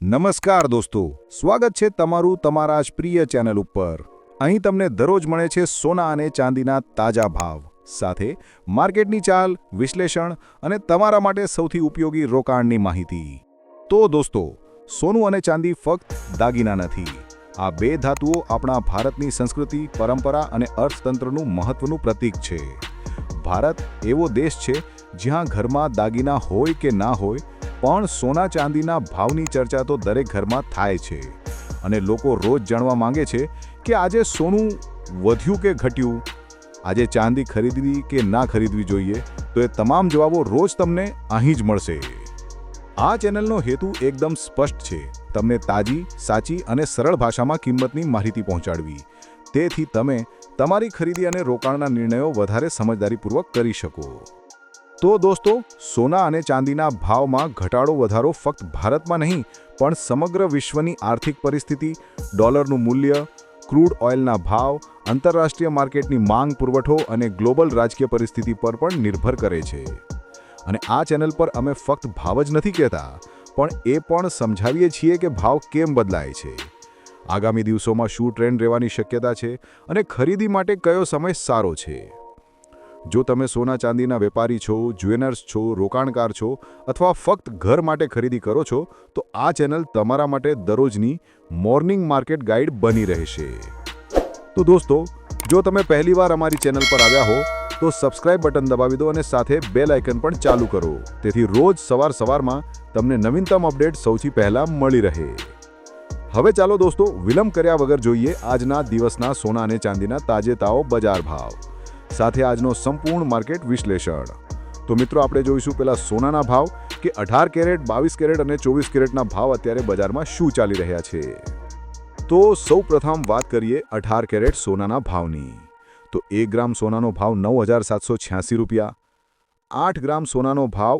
નમસ્કાર દોસ્તો, સ્વાગત છે તમારું તમારા જ પ્રિય ચેનલ ઉપર। અહીં તમને દરરોજ મળે છે સોના અને ચાંદીના તાજા ભાવ સાથે માર્કેટની ચાલ, વિશ્લેષણ અને તમારા માટે સૌથી ઉપયોગી રોકાણની માહિતી। તો દોસ્તો, સોનું અને ચાંદી ફક્ત દાગીના નથી। આ બે ધાતુઓ આપણા ભારતની સંસ્કૃતિ, પરંપરા અને અર્થતંત્રનું મહત્વનું પ્રતીક છે। ભારત એવો દેશ છે જ્યાં ઘરમાં દાગીના હોય કે ના હોય પણ સોના ચાંદીના ભાવની ચર્ચા તો દરેક ઘરમાં થાય છે અને લોકો રોજ જાણવા માંગે છે કે આજે સોનું વધ્યું કે ઘટ્યું, આજે ચાંદી ખરીદવી કે ના ખરીદવી જોઈએ, તો એ તમામ જવાબો રોજ તમને અહીં જ મળશે। આ ચેનલનો હેતુ એકદમ સ્પષ્ટ છે, તમને તાજી, સાચી અને સરળ ભાષામાં કિંમતની માહિતી પહોંચાડવી, તેથી તમે તમારી ખરીદી અને રોકાણના નિર્ણયો વધારે સમજદારીપૂર્વક કરી શકો। તો દોસ્તો, સોના અને ચાંદીના ભાવમાં ઘટાડો વધારો ફક્ત ભારતમાં નહીં પણ સમગ્ર વિશ્વની આર્થિક પરિસ્થિતિ, ડોલરનું મૂલ્ય, ક્રૂડ ઓઇલના ભાવ, આંતરરાષ્ટ્રીય માર્કેટની માંગ, પુરવઠો અને ગ્લોબલ રાજકીય પરિસ્થિતિ પર પણ નિર્ભર કરે છે। અને આ ચેનલ પર અમે ફક્ત ભાવ જ નથી કહેતા, પણ એ પણ સમજાવીએ છીએ કે ભાવ કેમ બદલાય છે, આગામી દિવસોમાં શું ટ્રેન્ડ રહેવાની શક્યતા છે અને ખરીદી માટે કયો સમય સારો છે। જો તમે સોના ચાંદીના વેપારી છો, જ્વેલર્સ છો, રોકાણકાર છો અથવા ફક્ત ઘર માટે ખરીદી કરો છો, તો આ ચેનલ તમારા માટે દરરોજની મોર્નિંગ માર્કેટ ગાઈડ બની રહેશે। તો દોસ્તો, જો તમે પહેલીવાર અમારી ચેનલ પર આવ્યા હો તો સબસ્ક્રાઇબ બટન દબાવી દો અને સાથે બેલ આઇકન પણ ચાલુ કરો, તેથી રોજ સવારમાં તમને નવીનતમ અપડેટ સૌથી પહેલા મળી રહે। હવે ચાલો દોસ્તો, વિલંબ કર્યા વગર જોઈએ આજના દિવસના સોના અને ચાંદીના તાજેતાઓ બજાર ભાવ સાથે આજનો સંપૂર્ણ માર્કેટ વિશ્લેષણ। તો મિત્રો, આપણે જોઈશું પહેલા સોનાના ભાવ કે 18 કેરેટ, 22 કેરેટ અને 24 કેરેટના ભાવ અત્યારે બજારમાં શું ચાલી રહ્યા છે। તો સૌપ્રથમ વાત કરીએ 18 કેરેટ સોનાના ભાવની। તો 1 ગ્રામ સોનાનો ભાવ 9,786 રૂપિયા, 8 ગ્રામ સોનાનો ભાવ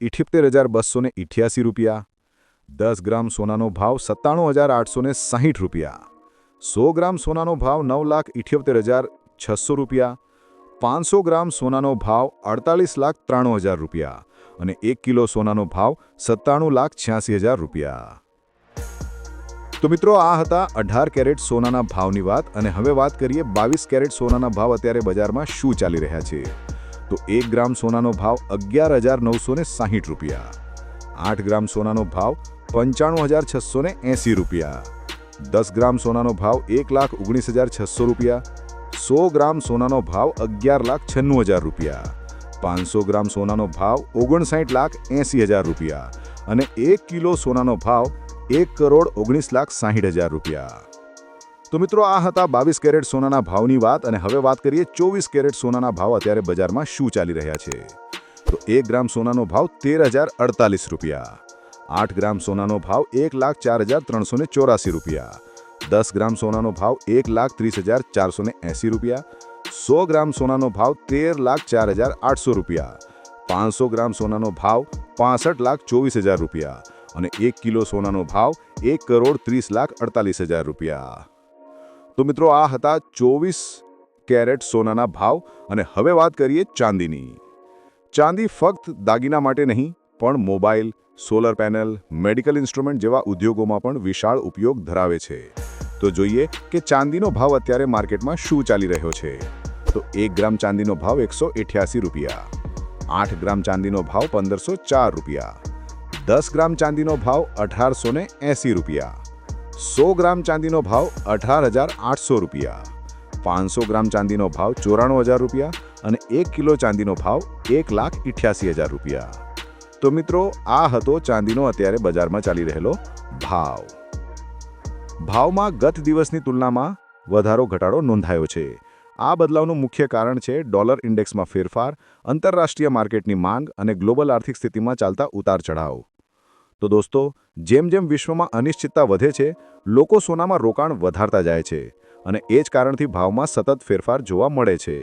78,288 રૂપિયા, 10 ગ્રામ સોનાનો ભાવ 97,860 રૂપિયા, 100 ગ્રામ સોનાનો ભાવ 9,78,600 રૂપિયા, 500 ગ્રામ સોનાનો ભાવ 48,93,000 રૂપિયા અને 1 કિલો સોનાનો ભાવ 97,86,000 રૂપિયા। તો મિત્રો, આ હતા 18 કેરેટ સોનાના ભાવની વાત। અને હવે વાત કરીએ 22 કેરેટ સોનાના ભાવ અત્યારે બજારમાં શું ચાલી રહ્યા છે। તો 1 ગ્રામ સોનાનો ભાવ 11,960 રૂપિયા, 8 ગ્રામ સોનાનો ભાવ 95,680 રૂપિયા, 10 ગ્રામ સોનાનો ભાવ 1,19,600 રૂપિયા, 100 ગ્રામ સોનાનો ભાવ 11,96,000 રૂપિયા, 500 ગ્રામ સોનાનો ભાવ 59,80,000 રૂપિયા અને 1 કિલો સોનાનો ભાવ 1,19,60,000 રૂપિયા। તો મિત્રો, આ હતા 22 કેરેટ સોનાના ભાવની વાત। અને હવે વાત કરીએ 24 કેરેટ સોનાના ભાવ અત્યારે બજારમાં શું ચાલી રહ્યા છે। તો 1 ગ્રામ સોનાનો ભાવ 13,048 રૂપિયા, 8 ગ્રામ સોનાનો ભાવ 1,04,384 રૂપિયા, 10 ગ્રામ સોનાનો ભાવ 1,30,480 રૂપિયા, 100 ગ્રામ સોનાનો ભાવ 13,04,800 રૂપિયા, 500 ગ્રામ સોનાનો ભાવ 65,24,000 રૂપિયા અને 1 કિલો સોનાનો ભાવ 1,30,48,000 રૂપિયા। તો મિત્રો, આ હતા 24 કેરેટ સોનાના ભાવ। અને હવે વાત કરીએ ચાંદીની। ચાંદી ફક્ત દાગીના માટે નહીં પણ mobile, solar panel, medical instrument જેવા ઉદ્યોગોમાં પણ વિશાળ ઉપયોગ ધરાવે છે। તો જોઈએ કે ચાંદીનો ભાવ અત્યારે માર્કેટમાં શું ચાલી રહ્યો છે। તો 1 ગ્રામ ચાંદીનો ભાવ 188 રૂપિયા, 8 ગ્રામ ચાંદીનો ભાવ 1,504 રૂપિયા, 10 ગ્રામ ચાંદીનો ભાવ 1,880 રૂપિયા, 100 ગ્રામ ચાંદીનો ભાવ 18,800 રૂપિયા, 500 ગ્રામ ચાંદીનો ભાવ 94,000 રૂપિયા અને 1 કિલો ચાંદીનો ભાવ 1,88,000 રૂપિયા। તો મિત્રો, આ હતો ચાંદીનો અત્યારે બજારમાં ચાલી રહેલો ભાવ। ભાવમાં ગત દિવસની તુલનામાં વધારો ઘટાડો નોંધાયો છે। આ બદલાવનું મુખ્ય કારણ છે ડોલર ઇન્ડેક્સમાં ફેરફાર, આંતરરાષ્ટ્રીય માર્કેટની માંગ અને ગ્લોબલ આર્થિક સ્થિતિમાં ચાલતા ઉતાર ચઢાવ। તો દોસ્તો, જેમ જેમ વિશ્વમાં અનિશ્ચિતતા વધે છે, લોકો સોનામાં રોકાણ વધારતા જાય છે અને એ જ કારણથી ભાવમાં સતત ફેરફાર જોવા મળે છે।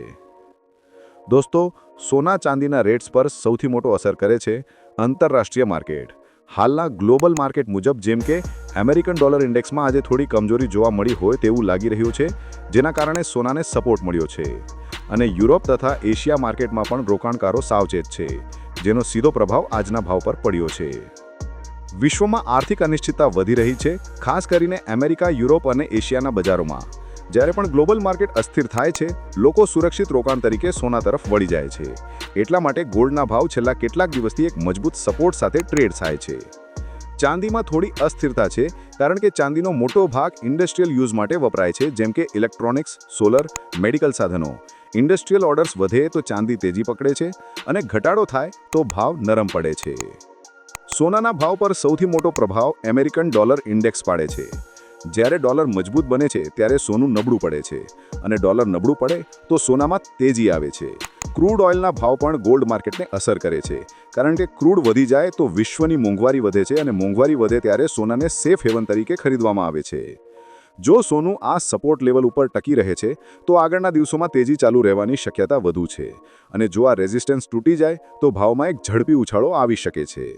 દોસ્તો, સોના ચાંદીના રેટ્સ પર સૌથી મોટો અસર કરે છે આંતરરાષ્ટ્રીય માર્કેટ। હાલના ગ્લોબલ માર્કેટ મુજબ, જેમ કે અમેરિકન ડોલર ઇન્ડેક્સમાં આજે થોડી કમજોરી જોવા મળી હોય તેવું લાગી રહ્યું છે, જેના કારણે સોનાને સપોર્ટ મળ્યો છે અને યુરોપ તથા એશિયા માર્કેટમાં પણ રોકાણકારો સાવચેત છે, જેનો સીધો પ્રભાવ આજના ભાવ પર પડ્યો છે। વિશ્વમાં આર્થિક અનિશ્ચિતતા વધી રહી છે, ખાસ કરીને અમેરિકા, યુરોપ અને એશિયાના બજારોમાં. જ્યારે પણ ગ્લોબલ માર્કેટ અસ્થિર થાય છે, લોકો સુરક્ષિત રોકાણ તરીકે સોના તરફ વળી જાય છે. એટલા માટે ગોલ્ડના ભાવ છેલ્લા કેટલાક દિવસથી એક મજબૂત સપોર્ટ સાથે ટ્રેડ થાય છે. ચાંદીમાં થોડી અસ્થિરતા છે, કારણ કે ચાંદીનો મોટો ભાગ ઇન્ડસ્ટ્રીયલ યુઝ માટે વપરાય છે, જેમ કે ઇલેક્ટ્રોનિક્સ, સોલર, મેડિકલ સાધનો. ઇન્ડસ્ટ્રીયલ ઓર્ડર્સ વધે તો ચાંદી તેજી પકડે છે અને ઘટાડો થાય તો ભાવ નરમ પડે છે. સોનાના ભાવ પર સૌથી મોટો પ્રભાવ અમેરિકન ડોલર ઇન્ડેક્સ પાડે છે. જ્યારે ડોલર મજબૂત બને છે ત્યારે સોનું નબળું પડે છે, અને ડોલર નબળું પડે તો સોનામાં તેજી આવે છે. ક્રૂડ ઓઇલના ભાવ પણ ગોલ્ડ માર્કેટને અસર કરે છે, કારણ કે ક્રૂડ વધી જાય તો વિશ્વની મોંઘવારી વધે છે, અને મોંઘવારી વધે ત્યારે સોનાને સેફ હેવન તરીકે ખરીદવામાં આવે છે. જો સોનું આ સપોર્ટ લેવલ ઉપર ટકી રહે છે તો આગળના દિવસોમાં તેજી ચાલુ રહેવાની શક્યતા વધુ છે, અને જો આ રેઝિસ્ટન્સ તૂટી જાય તો ભાવમાં એક ઝડપી ઉછાળો આવી શકે છે.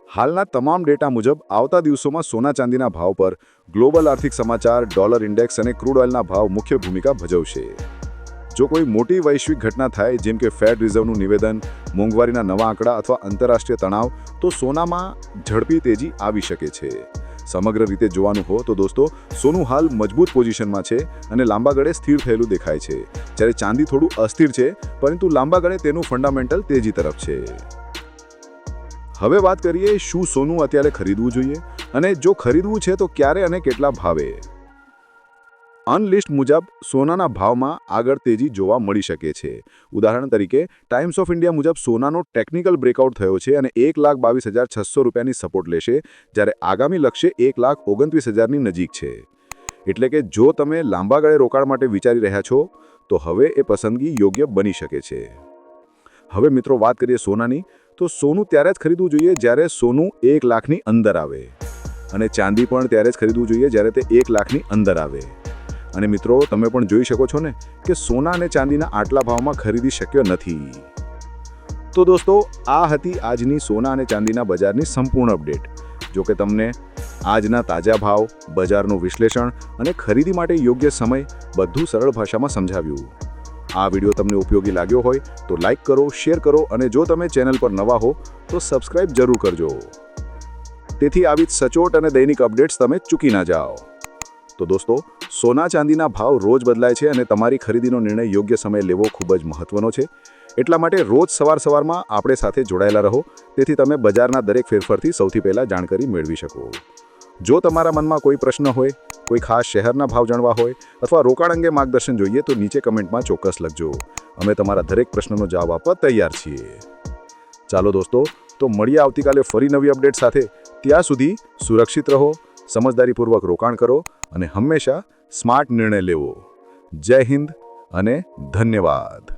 હાલના તમામ ડેટા મુજબ આવતા દિવસોમાં સોના ચાંદીના ભાવ પર ગ્લોબલ આર્થિક સમાચાર, ડોલર ઇન્ડેક્સ અને ક્રૂડ ઓઇલના ભાવ મુખ્ય ભૂમિકા ભજવશે. જો કોઈ મોટી વૈશ્વિક ઘટના થાય, જેમ કે ફેડ રિઝર્વનું નિવેદન, મોંઘવારીના નવા આંકડા અથવા આંતરરાષ્ટ્રીય તણાવ, તો સોનામાં ઝડપી તેજી આવી શકે છે. સમગ્ર રીતે જોવાનું હોય તો દોસ્તો, સોનું હાલ મજબૂત પોઝિશનમાં છે અને લાંબા ગાળે સ્થિર થયેલું દેખાય છે, જ્યારે ચાંદી થોડું અસ્થિર છે, પરંતુ લાંબા ગાળે તેનું ફંડામેન્ટલ તેજી તરફ છે. હવે વાત કરીએ શું સોનું અત્યારે ખરીદવું જોઈએ, અને જો ખરીદવું છે તો ક્યારે અને કેટલા ભાવે. અનલિસ્ટ મુજબ સોનાના ભાવમાં આગળ તેજી જોવા મળી શકે છે. ઉદાહરણ તરીકે ટાઈમ્સ ઓફ ઇન્ડિયા મુજબ સોનાનો ટેકનિકલ બ્રેકઆઉટ થયો છે અને 1,22,600 રૂપિયાની સપોર્ટ લેશે, જ્યારે આગામી લક્ષ્ય 1,29,000ની નજીક છે. એટલે કે જો તમે લાંબા ગાળે રોકાણ માટે વિચારી રહ્યા છો તો હવે એ પસંદગી યોગ્ય બની શકે છે. હવે મિત્રો વાત કરીએ સોનાની, તો સોનું ત્યારે જ ખરીદવું જોઈએ જ્યારે સોનું 1 લાખની અંદર આવે, અને ચાંદી પણ ત્યારે જ ખરીદવું જોઈએ જ્યારે તે 1 લાખની અંદર આવે. અને મિત્રો તમે પણ જોઈ શકો છો ને કે સોના અને ચાંદીના આટલા ભાવમાં ખરીદી શક્ય નથી. તો દોસ્તો, આ હતી આજની સોના અને ચાંદીના બજારની સંપૂર્ણ અપડેટ. જો કે તમને આજના તાજા ભાવ, બજારનું વિશ્લેષણ અને ખરીદી માટે યોગ્ય સમય બધું સરળ ભાષામાં સમજાવ્યું. આ વિડીયો તમને ઉપયોગી લાગ્યો હોય તો લાઈક કરો, શેર કરો, અને જો તમે ચેનલ પર નવા હો તો સબસ્ક્રાઇબ જરૂર કરજો, તેથી આવી જ સચોટ અને દૈનિક અપડેટ્સ તમે ચૂકી ના જાઓ. તો દોસ્તો, સોના ચાંદીના ભાવ રોજ બદલાય છે, અને તમારી ખરીદીનો નિર્ણય યોગ્ય સમયે લેવો ખૂબ જ મહત્વનો છે. એટલા માટે રોજ સવારમાં આપણે સાથે જોડાયેલા રહો, તેથી તમે બજારના દરેક ફેરફારથી સૌથી પહેલાં જાણકારી મેળવી શકો. જો તમારા મનમાં કોઈ પ્રશ્ન હોય, કોઈ ખાસ શહેરના ભાવ જાણવા હોય, અથવા રોકાણ અંગે માર્ગદર્શન જોઈએ તો નીચે કમેન્ટમાં ચોક્કસ લખજો. અમે તમારા દરેક પ્રશ્નનો જવાબ આપવા તૈયાર છીએ. ચાલો દોસ્તો, તો મળીએ આવતીકાલે ફરી નવી અપડેટ સાથે. ત્યાં સુધી સુરક્ષિત રહો, સમજદારીપૂર્વક રોકાણ કરો અને હંમેશા સ્માર્ટ નિર્ણય લેવો. જય હિન્દ અને ધન્યવાદ.